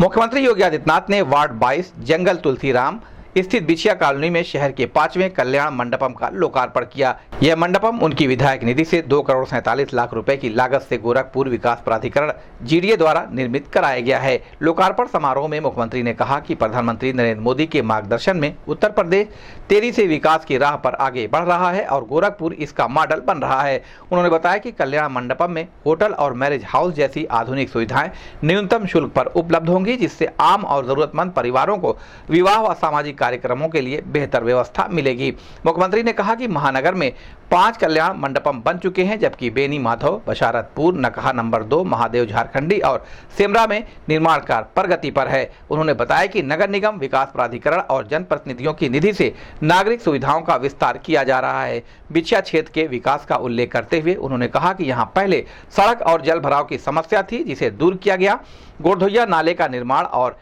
मुख्यमंत्री योगी आदित्यनाथ ने वार्ड 22 जंगल तुलसीराम स्थित बिछिया कॉलोनी में शहर के 5वें कल्याण मंडपम का लोकार्पण किया। यह मंडपम उनकी विधायक निधि से 2 करोड़ 47 लाख रुपए की लागत से गोरखपुर विकास प्राधिकरण जीडीए द्वारा निर्मित कराया गया है। लोकार्पण समारोह में मुख्यमंत्री ने कहा कि प्रधानमंत्री नरेंद्र मोदी के मार्गदर्शन में उत्तर प्रदेश तेजी से विकास की राह पर आगे बढ़ रहा है और गोरखपुर इसका मॉडल बन रहा है। उन्होंने बताया कि कल्याण मंडपम में होटल और मैरिज हाउस जैसी आधुनिक सुविधाएं न्यूनतम शुल्क पर उपलब्ध होंगी, जिससे आम और जरूरतमंद परिवारों को विवाह व सामाजिक कार्यक्रमों के लिए बेहतर व्यवस्था मिलेगी। मुख्यमंत्री ने कहा कि महानगर में 5 कल्याण मंडपम बन चुके हैं, जबकि बेनी माधव, बशारतपुर, नकहा नंबर 2, महादेव झारखंडी और सेमरा में निर्माण कार्य प्रगति पर है। उन्होंने बताया कि नगर निगम, विकास प्राधिकरण और जनप्रतिनिधियों की निधि से नागरिक सुविधाओं का विस्तार किया जा रहा है। बिछिया क्षेत्र के विकास का उल्लेख करते हुए उन्होंने कहा कि यहाँ पहले सड़क और जल भराव की समस्या थी, जिसे दूर किया गया। गोरधोइया नाले का निर्माण और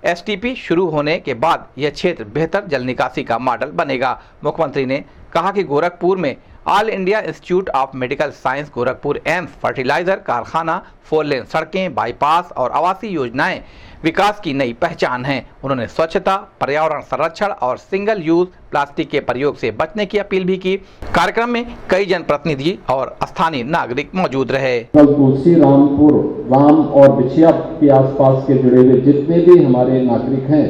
एसटीपी शुरू होने के बाद यह क्षेत्र बेहतर जल निकासी का मॉडल बनेगा। मुख्यमंत्री ने कहा कि गोरखपुर में All India Institute of Medical Science, Gorakhpur AIIMS, fertiliser कारखाना, 4 लेन सड़कें, बाईपास और आवासीय योजनाएं विकास की नई पहचान हैं। उन्होंने स्वच्छता, पर्यावरण संरक्षण और सिंगल यूज प्लास्टिक के प्रयोग से बचने की अपील भी की। कार्यक्रम में कई जनप्रतिनिधि और स्थानीय नागरिक मौजूद रहे। तुलसी रामपुर, राम और बिछिया के आसपास के जुड़े हुए जितने भी हमारे नागरिक हैं,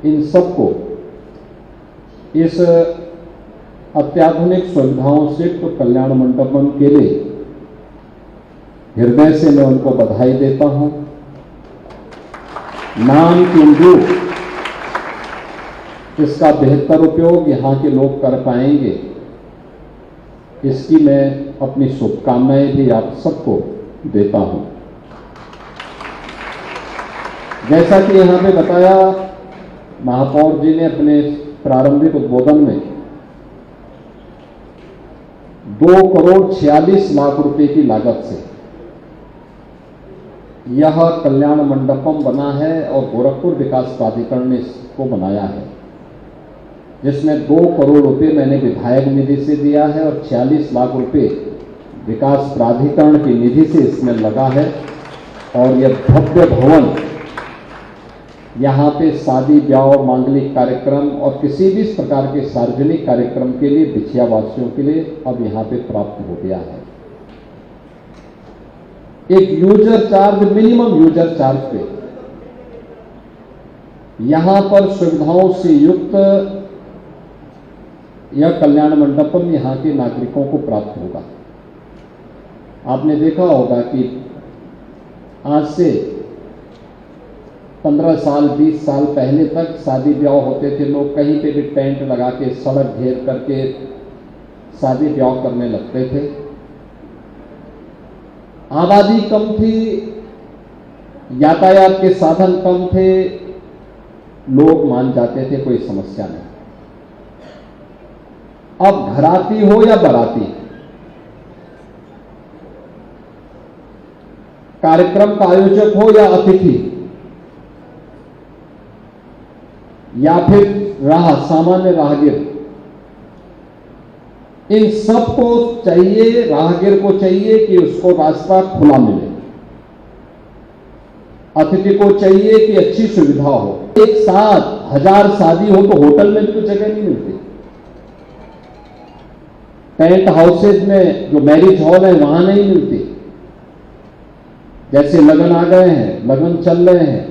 इन सबको इस अत्याधुनिक सुविधाओं से युक्त कल्याण मंडपम के लिए हृदय से मैं उनको बधाई देता हूं। नाम के अनुरूप इसका बेहतर उपयोग यहाँ के लोग कर पाएंगे, इसकी मैं अपनी शुभकामनाएं भी आप सबको देता हूं। जैसा कि यहाँ पे बताया महापौर जी ने अपने प्रारंभिक उद्बोधन में 2 करोड़ 46 लाख रुपए की लागत से यह कल्याण मंडपम बना है और गोरखपुर विकास प्राधिकरण ने इसको बनाया है, जिसमें 2 करोड़ रुपए मैंने विधायक निधि से दिया है और 46 लाख रुपए विकास प्राधिकरण की निधि से इसमें लगा है। और यह भव्य भवन यहाँ पे शादी, ब्याह, मांगलिक कार्यक्रम और किसी भी प्रकार के सार्वजनिक कार्यक्रम के लिए बिछिया वासियों के लिए अब यहाँ पे प्राप्त हो गया है। एक user charge, minimum user charge पे यहां पर सुविधाओं से युक्त यह कल्याण मंडपम यहां के नागरिकों को प्राप्त होगा। आपने देखा होगा कि आज से 15 साल 20 साल पहले तक शादी ब्याह होते थे, लोग कहीं पे भी टेंट लगा के सड़क घेर करके शादी ब्याह करने लगते थे। आबादी कम थी, यातायात के साधन कम थे, लोग मान जाते थे, कोई समस्या नहीं। अब घराती हो या बाराती, कार्यक्रम का आयोजक हो या अतिथि, या फिर सामान्य राहगीर, इन सबको चाहिए, राहगीर को चाहिए कि उसको रास्ता खुला मिले, अतिथि को चाहिए कि अच्छी सुविधा हो। एक साथ 1000 शादी हो तो होटल में भी तो जगह नहीं मिलती। टेंट हाउसेज में जो मैरिज हॉल है वहां नहीं मिलती। जैसे लगन आ गए हैं, लगन चल रहे हैं,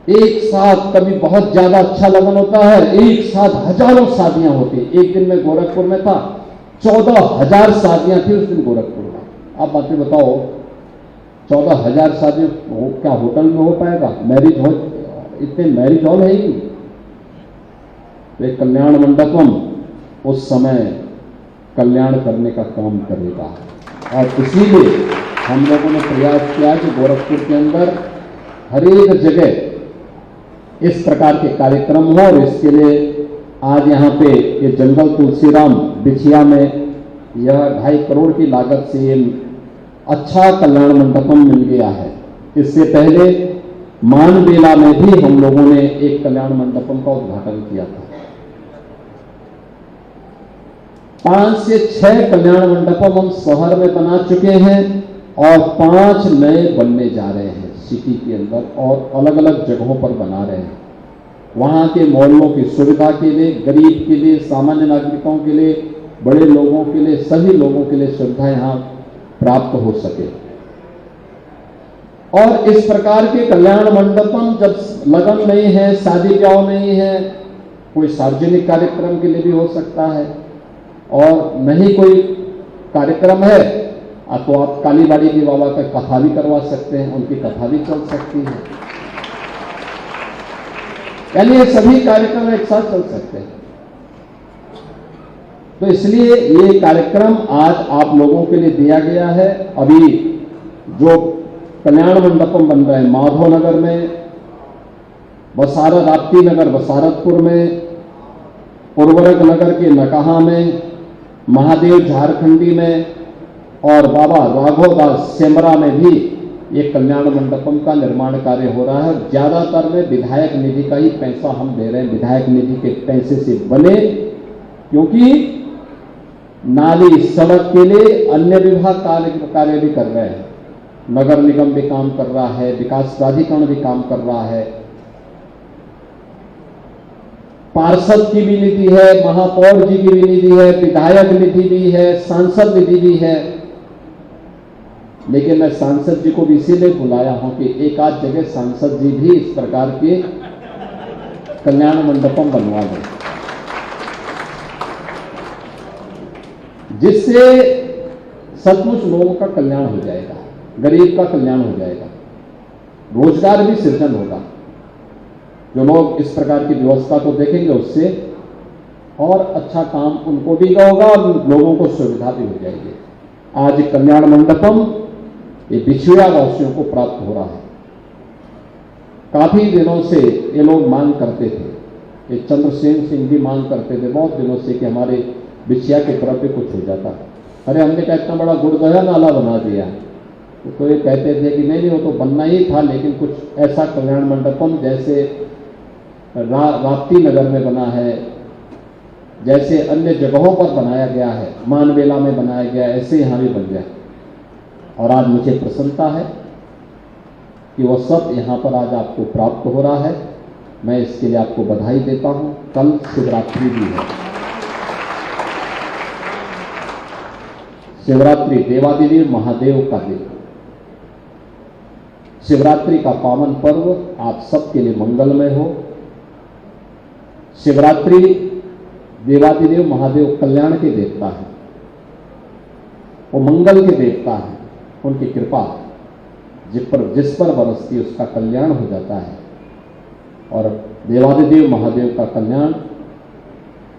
एक साथ कभी बहुत ज्यादा अच्छा लगन होता है, एक साथ हजारों शादियां होती है। एक दिन में गोरखपुर में था, 14,000 शादियां थी उस दिन गोरखपुर में। आप बातें बताओ, 14,000 शादियां क्या होटल में हो पाएगा? मैरिज हॉल, इतने मैरिज हॉल है ही नहीं। तो एक कल्याण मंडपम उस समय कल्याण करने का काम करेगा और इसीलिए हम लोगों ने प्रयास किया कि गोरखपुर के अंदर हर एक जगह इस प्रकार के कार्यक्रम हो। और इसके लिए आज यहाँ पे ये जंगल तुलसीराम बिछिया में यह 2.5 करोड़ की लागत से ये अच्छा कल्याण मंडपम मिल गया है। इससे पहले मानबेला में भी हम लोगों ने एक कल्याण मंडपम का उद्घाटन किया था। 5 से 6 कल्याण मंडपम हम शहर में बना चुके हैं और 5 नए बनने जा रहे हैं। सिटी के अंदर और अलग अलग जगहों पर बना रहे हैं। वहाँ के मोहल्लों की सुविधा के लिए, गरीब के लिए, सामान्य नागरिकों के लिए, बड़े लोगों के लिए, सभी लोगों के लिए सुविधा यहाँ प्राप्त हो सके। और इस प्रकार के कल्याण मंडपम जब लगन नहीं है, शादी ब्याह नहीं है, कोई सार्वजनिक कार्यक्रम के लिए भी हो सकता है, और नहीं कोई कार्यक्रम है तो आप कालीबाड़ी जी बाबा का कथा भी करवा सकते हैं, उनकी कथा भी चल सकती है। यानी ये सभी कार्यक्रम एक साथ चल सकते हैं। तो इसलिए ये कार्यक्रम आज आप लोगों के लिए दिया गया है। अभी जो कल्याण मंडपम बन रहे हैं माधवनगर में, बसारत आपती नगर बसारतपुर में, उर्वरक नगर के नकाहा में, महादेव झारखंडी में और बाबा राघवदास सेमरा में भी एक कल्याण मंडपम का निर्माण कार्य हो रहा है। ज्यादातर में विधायक निधि का ही पैसा हम दे रहे हैं, विधायक निधि के पैसे से बने, क्योंकि नाली सड़क के लिए अन्य विभाग कार्य भी कर रहे हैं, नगर निगम भी काम कर रहा है, विकास प्राधिकरण भी काम कर रहा है, पार्षद की भी निधि है, महापौर जी की भी निधि है, विधायक निधि भी है, सांसद निधि भी है। लेकिन मैं सांसद जी को भी इसीलिए बुलाया हूं कि एक आध जगह सांसद जी भी इस प्रकार के कल्याण मंडपम बनवा दें, जिससे सचमुच लोगों का कल्याण हो जाएगा, गरीब का कल्याण हो जाएगा, रोजगार भी सृजन होगा। जो लोग इस प्रकार की व्यवस्था को देखेंगे उससे और अच्छा काम उनको भी होगा और लोगों को सुविधा भी हो जाएगी। आज कल्याण मंडपम ये बिछुआ वासियों को प्राप्त हो रहा है। काफी दिनों से ये लोग मांग करते थे, ये चंद्रसेन सिंह भी मांग करते थे बहुत दिनों से कि हमारे बिछिया के तरफ भी कुछ हो जाता। अरे हमने कहा इतना बड़ा गुड़गया नाला बना दिया, तो ये कहते थे कि नहीं वो तो बनना ही था, लेकिन कुछ ऐसा कल्याण मंडपम जैसे राप्ती नगर में बना है, जैसे अन्य जगहों पर बनाया गया है, मानवेला में बनाया गया, ऐसे यहाँ भी बन जाए। और आज मुझे प्रसन्नता है कि वो सब यहाँ पर आज आपको प्राप्त हो रहा है। मैं इसके लिए आपको बधाई देता हूँ। कल शिवरात्रि भी है। शिवरात्रि देवादिदेव महादेव का दिन, शिवरात्रि का पावन पर्व आप सबके लिए मंगलमय हो। शिवरात्रि देवादिदेव महादेव कल्याण के देवता हैं, वो मंगल के देवता हैं। उनकी कृपा जिस पर बरसती उसका कल्याण हो जाता है, और देवादिदेव महादेव का कल्याण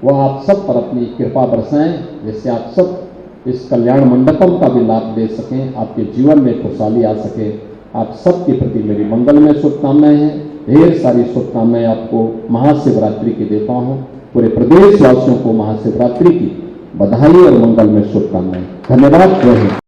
वह आप सब पर अपनी कृपा बरसाएं, जिससे आप सब इस कल्याण मंडपम का भी लाभ ले सकें, आपके जीवन में खुशहाली आ सके। आप सबके प्रति मेरी मंगलमय शुभकामनाएं हैं। ढेर सारी शुभकामनाएं आपको महाशिवरात्रि की देता हूं। पूरे प्रदेशवासियों को महाशिवरात्रि की बधाई और मंगलमय शुभकामनाएं। धन्यवाद। जय हिंद।